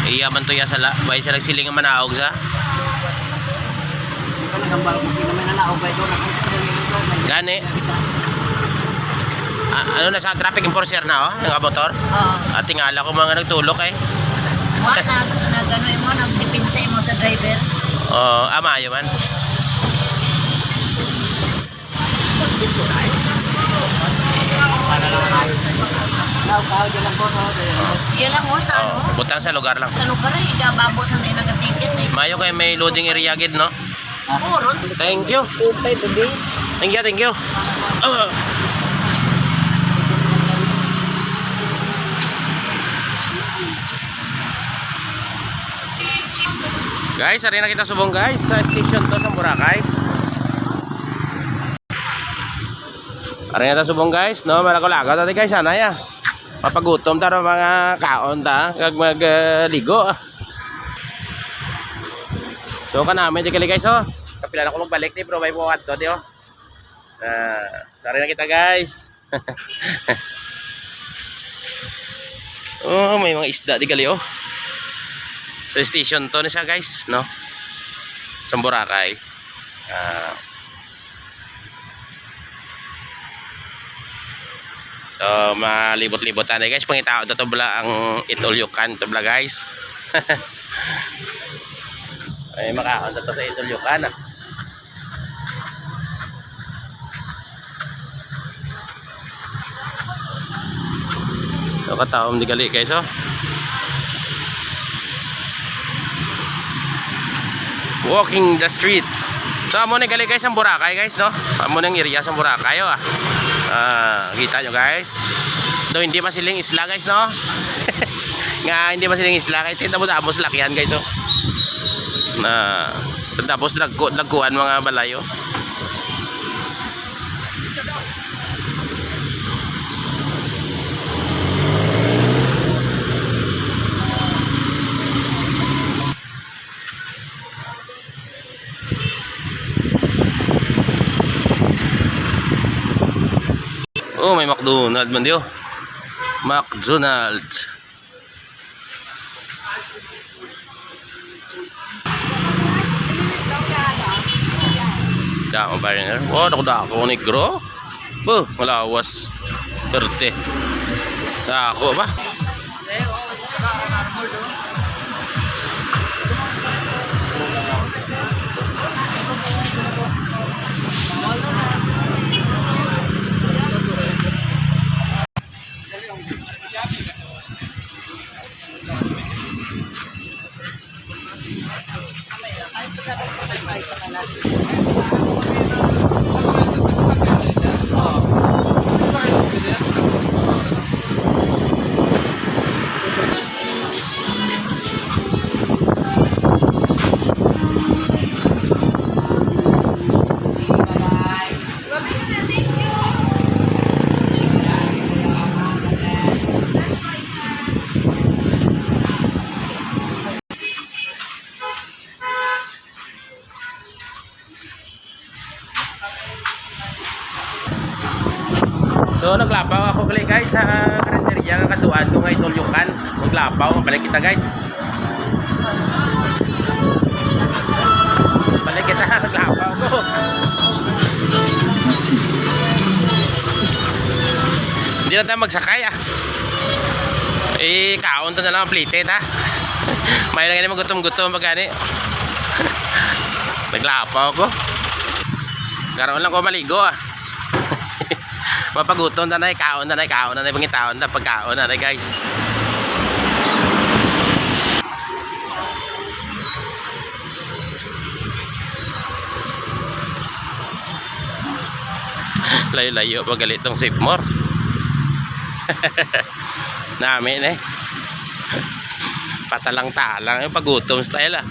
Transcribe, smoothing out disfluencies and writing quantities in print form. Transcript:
Iya man to ya sala. Bay sa nagsiling ang manaog sa. Gani. Ano na sa traffic enforcer na oh, yung motor? Oo. At tingala ko mga nagtulok eh. Wala na gano'n mo, nagdipinsa mo sa driver. Oo, amayo man. Yan lang mo sa ano? Butang sa lugar lang. Sa lugar eh, gababo sa na nagatiket eh. Mayo kay may loading area gid no? Puro. Thank you. Thank you, thank you. Guys, ari na kita subong guys sa station to sa Boracay. Ari na ta subong guys, no? Malako-lako ta guys sana ya. Mapagutom ta mga kaon ta kag magligo. So kanami di kali guys oh. Kapila na ko magbalik ni bro may buhat to di oh. Sorry na kita guys. Oh, may mga isda di kali oh. Sa station to ni siya guys, no? Sa Boracay. So malibot-libotan eh guys, pangitao to bla ang itulyukan to bla guys. Ay makaon to sa itulyukan ah. So kataom di gali guys oh. Walking the street. So amo ni gali guys ang Boracay guys no. Amo nang area sa Boracay oh. Kita nyo guys. Do hindi masiling isla guys no. Nga hindi masiling isla kay tinabot-abos lakihan guys no. Na tapos lagkuan mga balayo. Oh, may McDonald's man diyo. McDonald's. Dako pa rin. Oh, dako negro. Oh, malawas. 30. Dako ba? So naglapaw ako gali guys sa karinderya nga katuan ko nga itulyukan. Naglapaw, balik kita guys. Balik kita naglapaw ko. Hindi na tayo magsakay ah. Kaon to na lang ang plated ha. May lang ganyan magutom-gutom pagkani. Naglapaw ko. Karoon lang ko maligo ah. Mapagutom na na kaon na pangitaon na pagkaon na guys. Layo-layo pag galit tong Sipmore. Namin eh. Patalang-talang yung pagutom style ah.